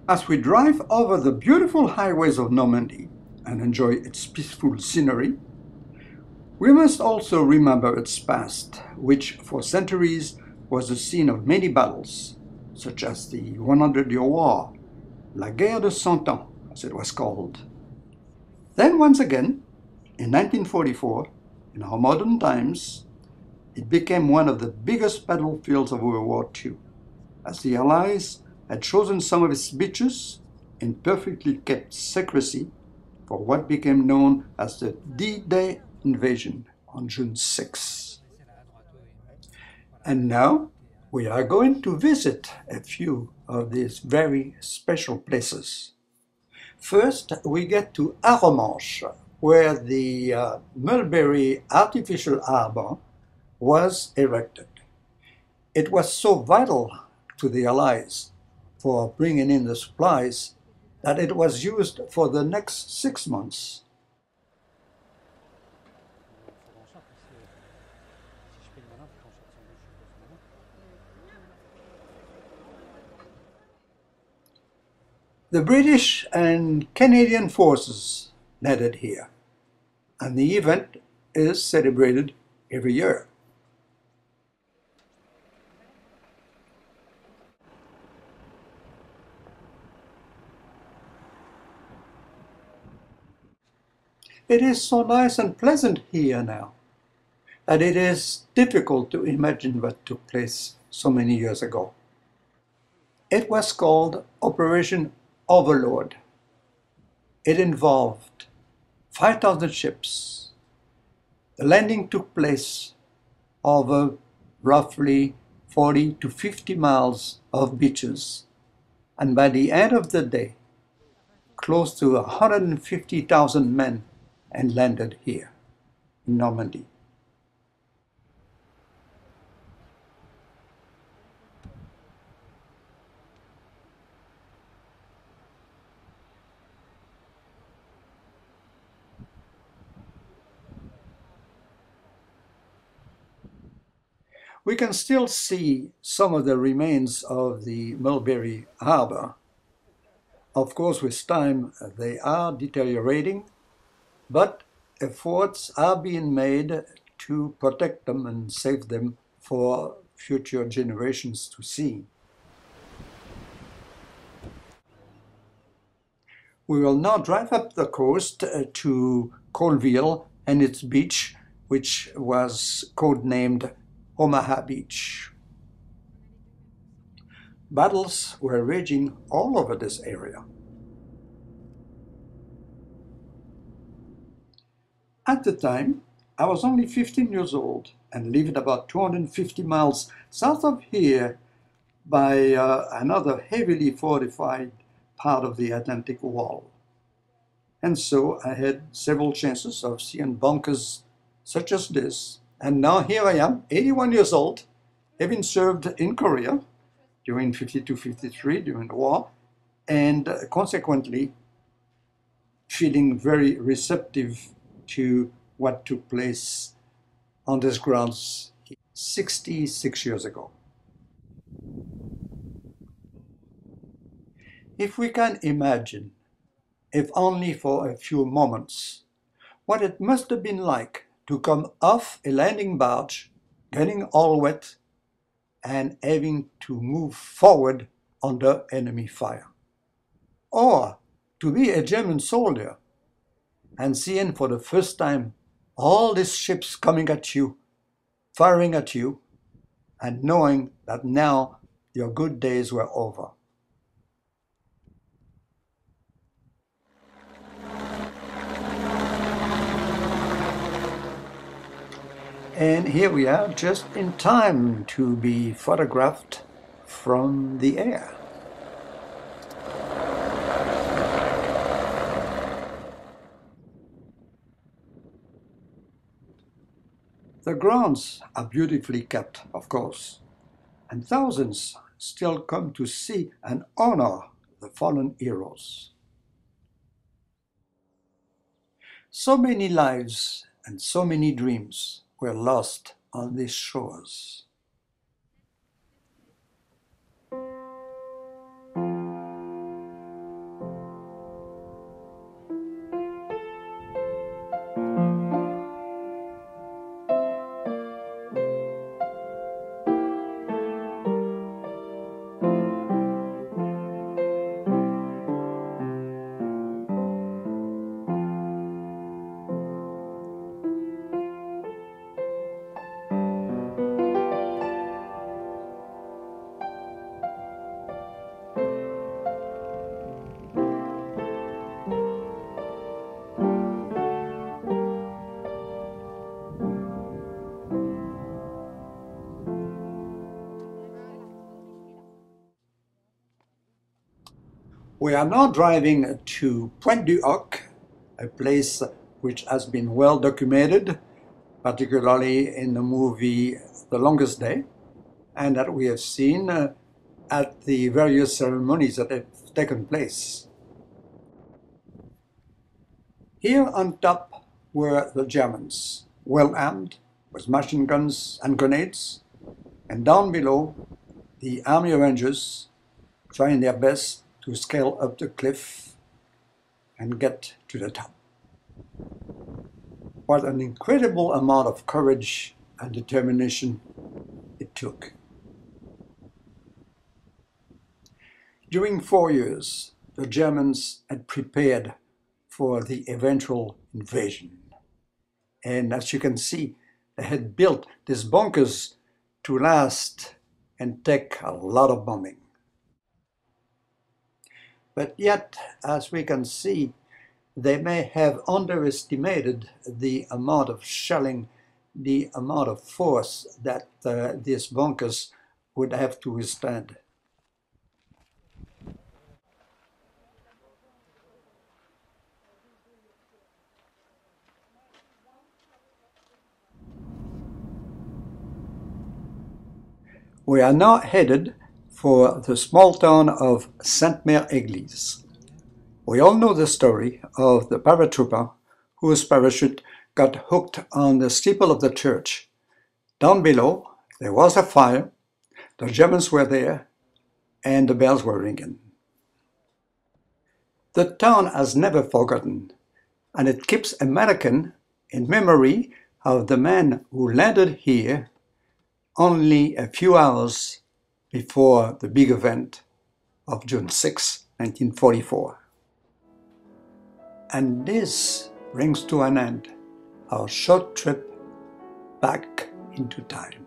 As we drive over the beautiful highways of Normandy and enjoy its peaceful scenery, we must also remember its past, which for centuries was the scene of many battles, such as the 100-Year War, La Guerre de Cent Ans, as it was called. Then once again, in 1944, in our modern times, it became one of the biggest battlefields of World War II, as the Allies had chosen some of its beaches in perfectly kept secrecy for what became known as the D-Day invasion on June 6. And now we are going to visit a few of these very special places. First, we get to Arromanches, where the Mulberry Artificial Harbor was erected. It was so vital to the Allies for bringing in the supplies that it was used for the next 6 months. The British and Canadian forces landed here, and the event is celebrated every year. It is so nice and pleasant here now that it is difficult to imagine what took place so many years ago. It was called Operation Overlord. It involved 5,000 ships. The landing took place over roughly 40 to 50 miles of beaches, and by the end of the day, close to 150,000 men had landed here in Normandy. We can still see some of the remains of the Mulberry Harbor. Of course, with time, they are deteriorating, but efforts are being made to protect them and save them for future generations to see. We will now drive up the coast to Colville and its beach, which was codenamed Omaha Beach. Battles were raging all over this area. At the time, I was only 15 years old and lived about 250 miles south of here by another heavily fortified part of the Atlantic Wall. And so I had several chances of seeing bunkers such as this. And now here I am, 81 years old, having served in Korea during 52-53, during the war, and consequently feeling very receptive to what took place on these grounds 66 years ago. If we can imagine, if only for a few moments, what it must have been like to come off a landing barge, getting all wet, and having to move forward under enemy fire. Or to be a German soldier and seeing for the first time all these ships coming at you, firing at you, and knowing that now your good days were over. And here we are, just in time to be photographed from the air. The grounds are beautifully kept, of course, and thousands still come to see and honor the fallen heroes. So many lives and so many dreams were lost on these shores. We are now driving to Pointe du Hoc, a place which has been well documented, particularly in the movie The Longest Day, and that we have seen at the various ceremonies that have taken place. Here on top were the Germans, well armed with machine guns and grenades, and down below the Army Rangers trying their best to scale up the cliff and get to the top. What an incredible amount of courage and determination it took. During 4 years, the Germans had prepared for the eventual invasion. And as you can see, they had built these bunkers to last and take a lot of bombing. But yet, as we can see, they may have underestimated the amount of shelling, the amount of force that these bunkers would have to withstand. We are now headed for the small town of Sainte-Mère-Église. We all know the story of the paratrooper whose parachute got hooked on the steeple of the church. Down below, there was a fire, the Germans were there, and the bells were ringing. The town has never forgotten, and it keeps a mannequin in memory of the man who landed here only a few hours before the big event of June 6, 1944. And this brings to an end our short trip back into time.